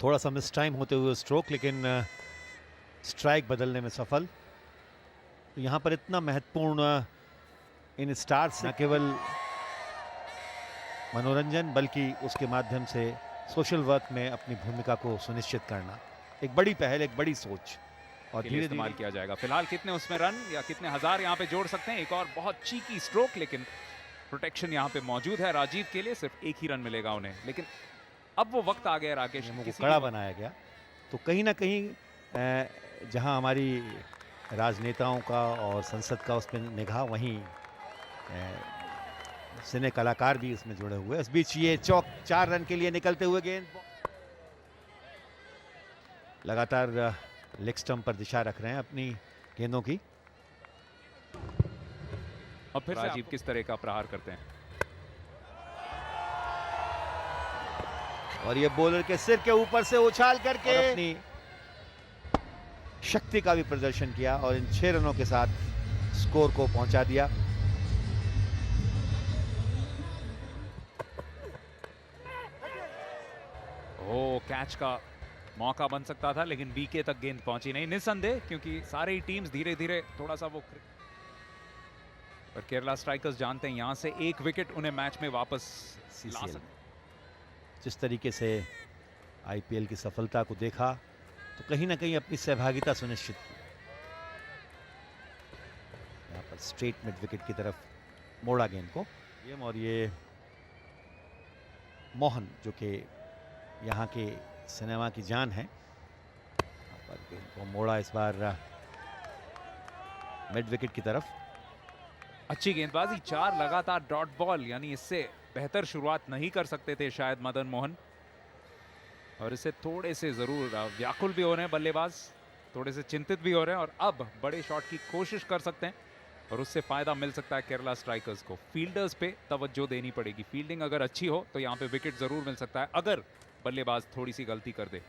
थोड़ा सा miss time होते हुए स्ट्रोक, लेकिन स्ट्राइक बदलने में सफल। तो यहाँ पर इतना महत्वपूर्ण इन स्टार्स न केवल मनोरंजन बल्कि उसके माध्यम से सोशल वर्क में अपनी भूमिका को सुनिश्चित करना, एक बड़ी पहल, एक बड़ी सोच और के लिए इस्तेमाल किया जाएगा। फिलहाल कितने उसमें रन या कितने हजार यहाँ पे जोड़ सकते हैं। एक और बहुत चीकी स्ट्रोक, लेकिन प्रोटेक्शन यहाँ पे मौजूद है राजीव के लिए। सिर्फ एक ही रन मिलेगा उन्हें, लेकिन अब वो वक्त आ गया राकेश को कड़ा बनाया गया। तो कहीं ना कहीं जहां हमारी राजनेताओं का और संसद का उस पर निगाह, वहीं सिने कलाकार भी इसमें जुड़े हुए। इस बीच ये चौक 4 रन के लिए निकलते हुए गेंद लगातार लेग स्टंप पर दिशा रख रहे हैं अपनी गेंदों की। और फिर राजीव किस तरह का प्रहार करते हैं, और ये बॉलर के सिर के ऊपर से उछाल करके अपनी शक्ति का भी प्रदर्शन किया और इन 6 रनों के साथ स्कोर को पहुंचा दिया। ओ कैच का मौका बन सकता था, लेकिन बीके तक गेंद पहुंची नहीं निसंदेह, क्योंकि सारी ही टीम्स धीरे धीरे थोड़ा सा वो। पर केरला स्ट्राइकर्स जानते हैं यहां से एक विकेट उन्हें मैच में वापस ला सकते। जिस तरीके से आईपीएल की सफलता को देखा, तो कहीं ना कहीं अपनी सहभागिता सुनिश्चित की। यहाँ पर स्ट्रेट मिड विकेट की तरफ मोड़ा गेंद को, और ये मोहन जो कि यहाँ के सिनेमा की जान है, यहाँ पर गेंद को मोड़ा इस बार मिड विकेट की तरफ। अच्छी गेंदबाजी, 4 लगातार डॉट बॉल, यानी इससे बेहतर शुरुआत नहीं कर सकते थे शायद मदन मोहन। और इससे थोड़े से जरूर व्याकुल भी हो रहे हैं बल्लेबाज, थोड़े से चिंतित भी हो रहे हैं, और अब बड़े शॉट की कोशिश कर सकते हैं और उससे फायदा मिल सकता है केरला स्ट्राइकर्स को। फील्डर्स पे तवज्जो देनी पड़ेगी। फील्डिंग अगर अच्छी हो तो यहाँ पे विकेट जरूर मिल सकता है, अगर बल्लेबाज थोड़ी सी गलती कर दे।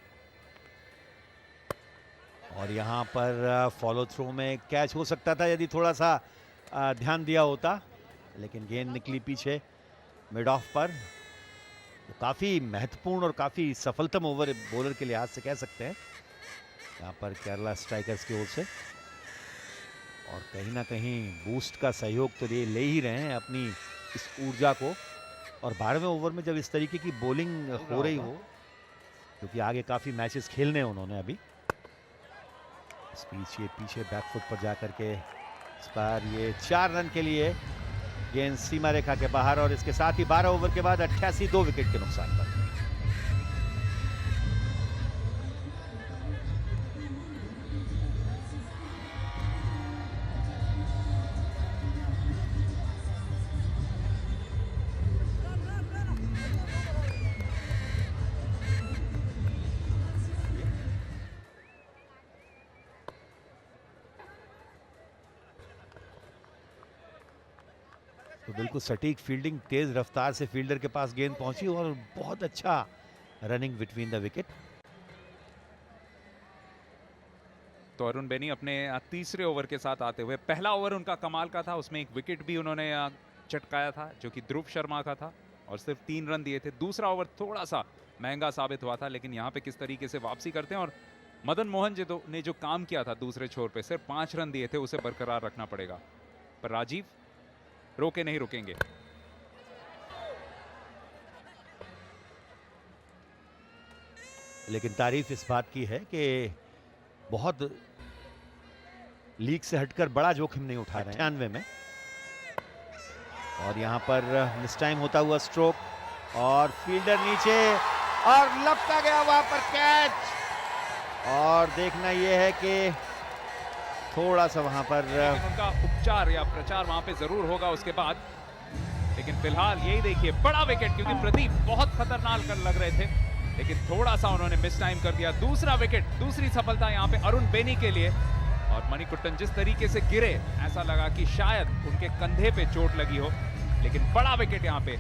और यहाँ पर फॉलो थ्रो में कैच हो सकता था यदि थोड़ा सा ध्यान दिया होता, लेकिन गेंद निकली पीछे मिड ऑफ पर। तो काफ़ी महत्वपूर्ण और काफ़ी सफलतम ओवर बॉलर के लिहाज से कह सकते हैं यहाँ पर केरला स्ट्राइकर्स की ओर से। और कहीं ना कहीं बूस्ट का सहयोग तो ये ले ही रहे हैं अपनी इस ऊर्जा को। और 12वें ओवर में जब इस तरीके की बॉलिंग हो रही हो, क्योंकि आगे काफ़ी मैचेस खेलने हैं उन्होंने अभी। इस बीच ये पीछे बैकफुट पर जाकर के इस बार ये 4 रन के लिए गेंद सीमा रेखा के बाहर, और इसके साथ ही 12 ओवर के बाद 88 2 विकेट के नुकसान पर। तो बिल्कुल सटीक फील्डिंग, तेज रफ्तार से फील्डर के पास गेंद पहुंची और बहुत अच्छा रनिंग बिटवीन द विकेट। तो अरुण बेनी अपने तीसरे ओवर के साथ आते हुए, पहला ओवर उनका कमाल का था, उसमें एक विकेट भी उन्होंने चटकाया था जो कि ध्रुव शर्मा का था, और सिर्फ 3 रन दिए थे। दूसरा ओवर थोड़ा सा महंगा साबित हुआ था, लेकिन यहाँ पे किस तरीके से वापसी करते हैं। और मदन मोहन जी ने जो काम किया था दूसरे छोर पे, सिर्फ 5 रन दिए थे, उसे बरकरार रखना पड़ेगा। पर राजीव रोके नहीं रुकेंगे। लेकिन तारीफ इस बात की है कि बहुत लीग से हटकर बड़ा जोखिम नहीं उठा रहे हैं 98 में। और यहां पर मिस टाइम होता हुआ स्ट्रोक, और फील्डर नीचे, और लपका गया वहां पर कैच। और देखना यह है कि थोड़ा सा वहां पर उनका उपचार या प्रचार वहां पे जरूर होगा उसके बाद, लेकिन फिलहाल यही देखिए बड़ा विकेट, क्योंकि प्रदीप बहुत खतरनाक लग रहे थे, लेकिन थोड़ा सा उन्होंने मिस टाइम कर दिया। दूसरा विकेट, दूसरी सफलता यहाँ पे अरुण बेनी के लिए। और मणिकुट्टन जिस तरीके से गिरे, ऐसा लगा कि शायद उनके कंधे पे चोट लगी हो, लेकिन बड़ा विकेट यहाँ पे,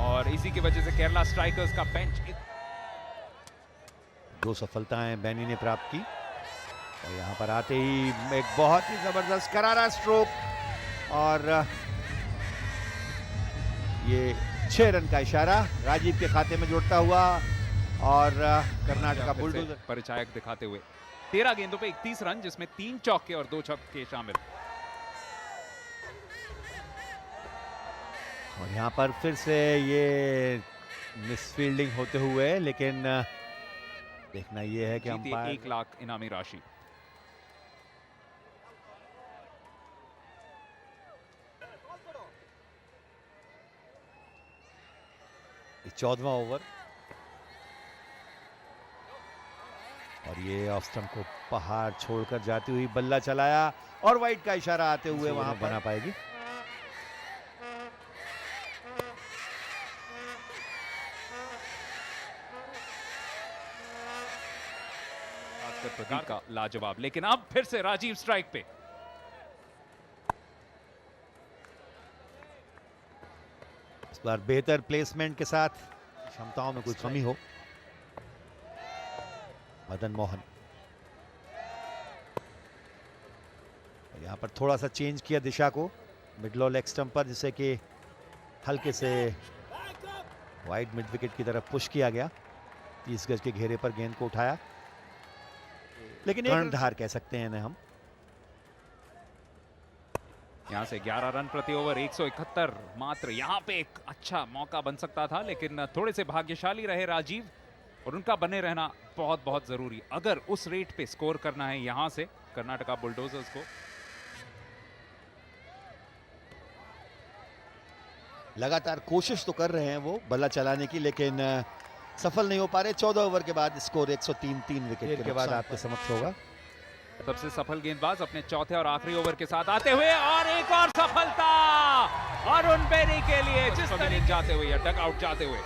और इसी की वजह से केरला स्ट्राइकर्स का बेंच। 2 सफलताएं बेनी ने प्राप्त की, और यहाँ पर आते ही एक बहुत ही जबरदस्त करारा स्ट्रोक, और ये 6 रन का इशारा राजीव के खाते में जुड़ता हुआ और कर्नाटका फिर से बुलडोजर। परिचायक दिखाते हुए 13 गेंदों पे 31 रन, जिसमें 3 चौके और 2 छक्के शामिल। और यहाँ पर फिर से ये मिसफील्डिंग होते हुए, लेकिन देखना ये है कि जीतिए अंपायर 1 लाख इनामी राशि। ये 14वां ओवर और ये ऑफ स्टंप को पहाड़ छोड़कर जाती हुई बल्ला चलाया और वाइड का इशारा आते हुए वहां बना पाएगी। प्रदीप का लाजवाब, लेकिन अब फिर से राजीव स्ट्राइक पे। इस बार बेहतर प्लेसमेंट के साथ, क्षमताओं में कोई कमी हो। मदन मोहन यहां पर थोड़ा सा चेंज किया दिशा को मिडल और लेग स्टंप पर, जिससे कि हल्के से वाइड मिड विकेट की तरफ पुश किया गया। 30 गज के घेरे पर गेंद को उठाया, लेकिन कर्णधार कह सकते हैं इन्हें हम। यहां से 11 रन प्रति ओवर, 171 मात्र। यहां पे एक अच्छा मौका बन सकता था, लेकिन थोड़े से भाग्यशाली रहे राजीव, और उनका बने रहना बहुत बहुत जरूरी अगर उस रेट पे स्कोर करना है यहां से कर्नाटका बुलडोजर्स को। लगातार कोशिश तो कर रहे हैं वो बल्ला चलाने की, लेकिन सफल नहीं हो पा रहे। 14 ओवर के बाद स्कोर 103 विकेट के बाद आपके समक्ष होगा। सबसे सफल गेंदबाज अपने चौथे और आखिरी ओवर के साथ आते हुए, और एक और सफलता अरुण बेरी के लिए, जिस तरह जाते हुए या डग आउट जाते हुए।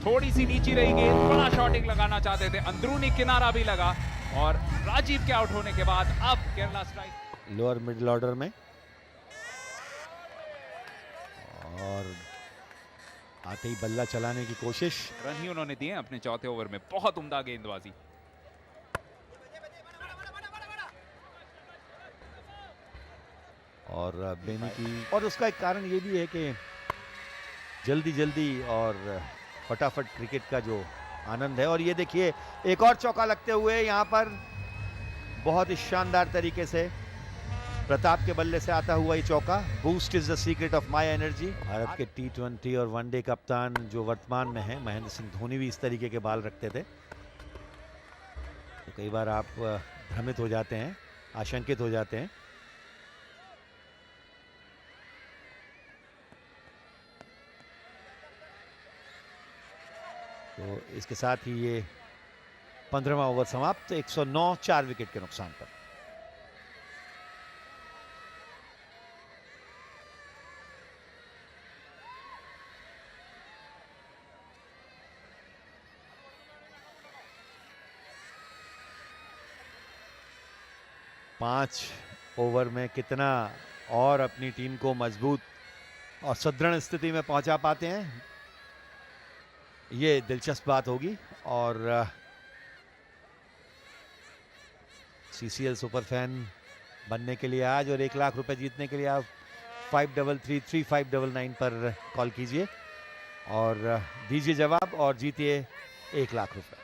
थोड़ी सी नीची रही गेंद, बड़ा शॉटिंग लगाना चाहते थे, अंदरूनी किनारा भी लगा, और राजीव के आउट होने के बाद अब Kerala strike lower middle order में, और आते ही बल्ला चलाने की कोशिश। रन ही उन्होंने दिए अपने चौथे ओवर में। बहुत उम्दा गेंदबाजी। और बेनी की, और उसका एक कारण ये भी है कि जल्दी जल्दी और फटाफट क्रिकेट का जो आनंद है। और ये देखिए एक और चौका लगते हुए यहाँ पर बहुत ही शानदार तरीके से प्रताप के बल्ले से आता हुआ ये चौका। Boost is the secret of my energy. Bharat के T20 और वनडे कप्तान जो वर्तमान में है, महेंद्र सिंह धोनी, भी इस तरीके के बाल रखते थे। तो कई बार आप भ्रमित हो जाते हैं, आशंकित हो जाते हैं। तो इसके साथ ही ये 15वां ओवर समाप्त, 109 4 विकेट के नुकसान पर। पांच ओवर में कितना और अपनी टीम को मजबूत और सुदृढ़ स्थिति में पहुंचा पाते हैं, ये दिलचस्प बात होगी। और CCL सुपर फैन बनने के लिए आज और 1 लाख रुपए जीतने के लिए आप 533359 पर कॉल कीजिए और दीजिए जवाब और जीतिए 1 लाख रुपए।